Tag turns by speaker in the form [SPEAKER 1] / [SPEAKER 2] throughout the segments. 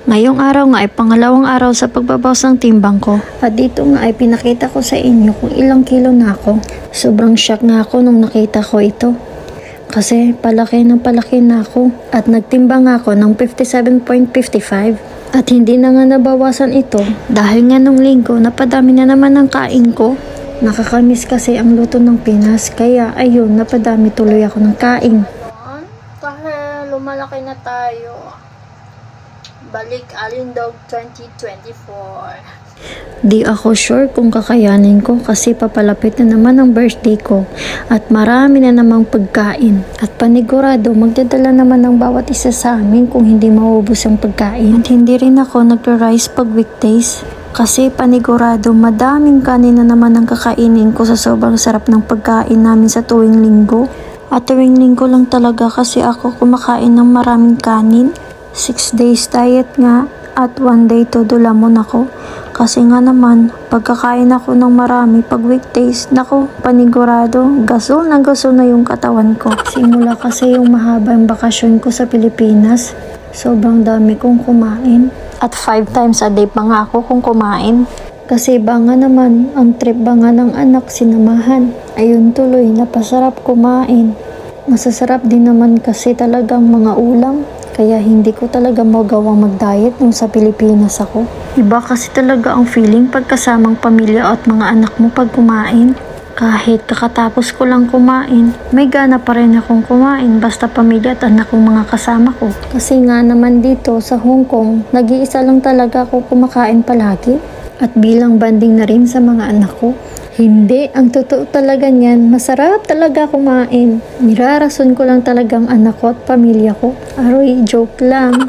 [SPEAKER 1] Ngayong araw nga ay pangalawang araw sa pagbabawas ng timbang ko. At dito nga ay pinakita ko sa inyo kung ilang kilo na ako. Sobrang shock nga ako nung nakita ko ito. Kasi palaki na ako. At nagtimbang ako ng 57.55. At hindi na nga nabawasan ito dahil nga nung linggo napadami na naman ang kain ko. Nakakamiss kasi ang luto ng Pinas, kaya ayun, napadami tuloy ako ng kain. Dahil lumalaki na tayo, balik Alindog 2024. Di ako sure kung kakayanin ko kasi papalapit na naman ang birthday ko at marami na namang pagkain. At panigurado, magdadala naman ng bawat isa sa amin kung hindi maubos ang pagkain. At hindi rin ako nagre-rice pag weekdays. Kasi panigurado, madaming kanin na naman ang kakainin ko sa sobrang sarap ng pagkain namin sa tuwing linggo. At tuwing linggo lang talaga kasi ako kumakain ng maraming kanin. 6 days diet nga at 1 day todo lamon ako. Kasi nga naman, pagkakain ako ng marami pag weekdays, naku, panigurado, gasol na yung katawan ko. Simula kasi yung mahabang bakasyon ko sa Pilipinas, sobrang dami kong kumain. At 5 times a day pa nga ako kung kumain. Kasi ba nga naman, ang trip ba nga ng anak sinamahan. Ayun tuloy, napasarap kumain. Masasarap din naman kasi talagang mga ulam. Kaya hindi ko talaga magawang mag-diet nung sa Pilipinas ako. Iba kasi talaga ang feeling pagkasamang pamilya at mga anak mo pag kumain. Kahit kakatapos ko lang kumain, may gana pa rin akong kumain basta pamilya at anak kong mga kasama ko. Kasi nga naman dito sa Hong Kong, nag-iisa lang talaga ako kumakain palagi. At bilang banding na rin sa mga anak ko. Hindi, ang totoo talaga niyan, masarap talaga kumain. Nirarason ko lang talagang anak ko at pamilya ko. Aroy, joke lang.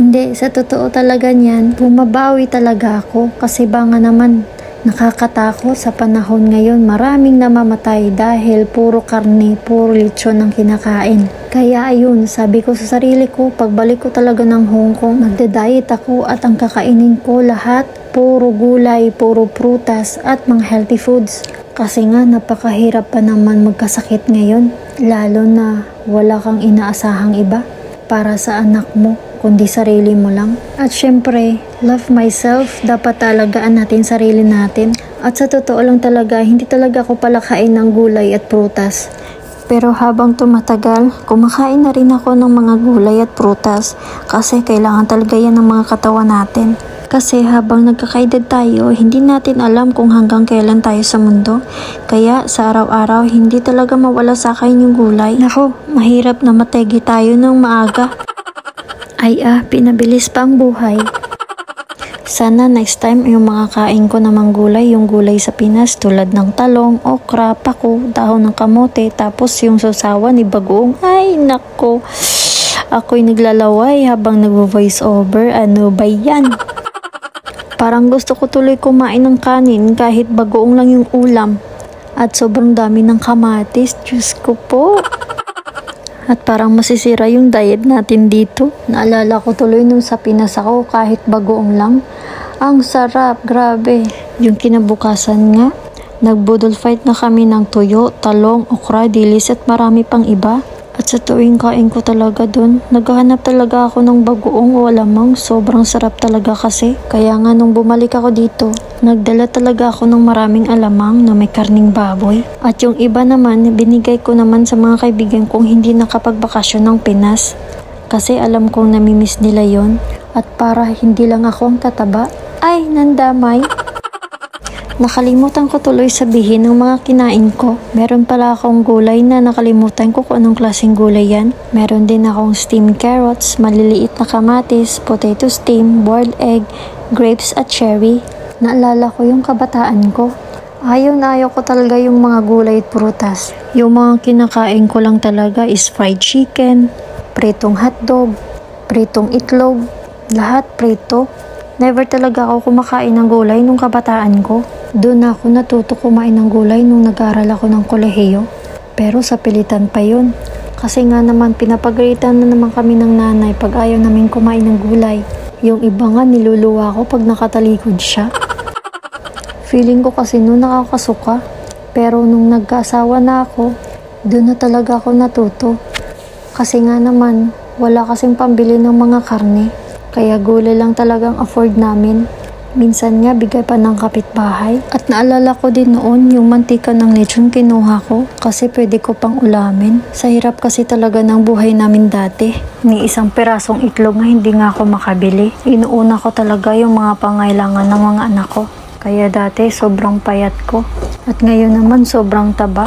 [SPEAKER 1] Hindi, sa totoo talaga niyan, bumabawi talaga ako kasi ba nga naman, nakakatakot sa panahon ngayon, maraming namamatay dahil puro karne, puro lechon ang kinakain. Kaya ayun, sabi ko sa sarili ko, pagbalik ko talaga ng Hong Kong, magda-diet ako at ang kakainin ko lahat, puro gulay, puro prutas at mga healthy foods. Kasi nga napakahirap pa naman magkasakit ngayon, lalo na wala kang inaasahang iba para sa anak mo, kundi sarili mo lang. At syempre, love myself, dapat talagaan natin sarili natin. At sa totoo lang talaga, hindi talaga ako palakain ng gulay at prutas. Pero habang tumatagal, kumakain na rin ako ng mga gulay at prutas kasi kailangan talaga yan ng mga katawan natin. Kasi habang nagkakaedad tayo, hindi natin alam kung hanggang kailan tayo sa mundo. Kaya sa araw-araw, hindi talaga mawala sa akin yung gulay. Nako, mahirap na mategi tayo ng maaga. Ay pinabilis pa ang buhay. Sana next time yung mga kain ko namang gulay, yung gulay sa Pinas tulad ng talong, okra, pako, dahon ng kamote, tapos yung sausawan ni bagoong. Ay nako, ako'y naglalaway habang nagvo-voice over. Ano ba yan? Parang gusto ko tuloy kumain ng kanin kahit bagoong lang yung ulam. At sobrang dami ng kamatis, Diyos ko po. At parang masisira yung diet natin dito. Naalala ko tuloy nung sa Pinas ako kahit bagoong lang. Ang sarap, grabe. Yung kinabukasan nga, nagbudol fight na kami ng tuyo, talong, okra, dilis at marami pang iba. At sa tuwing kain ko talaga dun, naghahanap talaga ako ng bagoong o alamang. Sobrang sarap talaga kasi. Kaya nga nung bumalik ako dito, nagdala talaga ako ng maraming alamang na may karning baboy. At yung iba naman, binigay ko naman sa mga kaibigan kong hindi nakapagbakasyon ng Pinas. Kasi alam kong namimiss nila yon. At para hindi lang ako ang tataba, ay nandamay. Nakalimutan ko tuloy sabihin ng mga kinain ko. Meron pala akong gulay na nakalimutan ko kung anong klaseng gulay yan. Meron din akong steamed carrots, maliliit na kamatis, potato steam, boiled egg, grapes at cherry. Naalala ko yung kabataan ko. Ayaw na ayaw ko talaga yung mga gulay at prutas. Yung mga kinakain ko lang talaga is fried chicken, pritong hotdog, pritong itlog, lahat prito. Never talaga ako kumakain ng gulay nung kabataan ko. Doon ako natuto kumain ng gulay nung nag-aaral ako ng kolehiyo. Pero sa pilitan pa yun. Kasi nga naman pinapagalitan na naman kami ng nanay pag ayaw namin kumain ng gulay. Yung iba nga niluluwa ko pag nakatalikod siya. Feeling ko kasi noon nakakasuka. Pero nung nagkaasawa na ako, doon na talaga ako natuto. Kasi nga naman, wala kasing pambili ng mga karne. Kaya gulay lang talagang afford namin. Minsan nga bigay pa ng kapitbahay. At naalala ko din noon yung mantika ng lechon kinuha ko kasi pwede ko pang ulamin. Sa hirap kasi talaga ng buhay namin dati. Ni isang pirasong itlog nga hindi nga ako makabili. Inuuna ko talaga yung mga pangailangan ng mga anak ko. Kaya dati sobrang payat ko. At ngayon naman sobrang taba.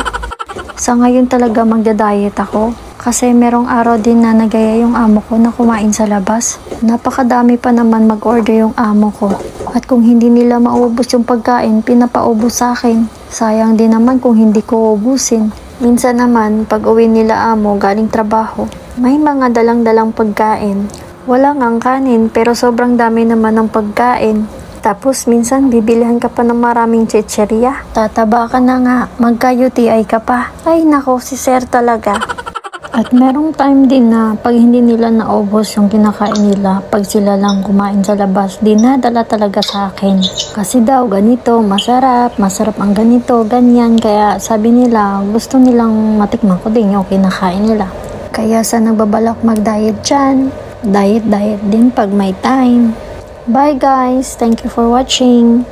[SPEAKER 1] Sa ngayon talaga magda-diet ako. Kasi merong araw din na nagaya yung amo ko na kumain sa labas. Napakadami pa naman mag-order yung amo ko. At kung hindi nila maubos yung pagkain, pinapaubos sa akin. Sayang din naman kung hindi ko ubusin. Minsan naman, pag uwi nila amo galing trabaho, may mga dalang-dalang pagkain. Wala ngang kanin pero sobrang dami naman ng pagkain. Tapos minsan bibilihan ka pa ng maraming chicheria. Tataba ka na nga, magka-UTI ka pa. Ay nako, si sir talaga. At merong time din na pag hindi nila naubos yung kinakain nila, pag sila lang kumain sa labas, dinadala talaga sa akin. Kasi daw ganito, masarap ang ganito, ganyan. Kaya sabi nila, gusto nilang matikman ko din yung kinakain nila. Kaya sa nagbabalak mag-diet dyan, diet din pag may time. Bye guys! Thank you for watching!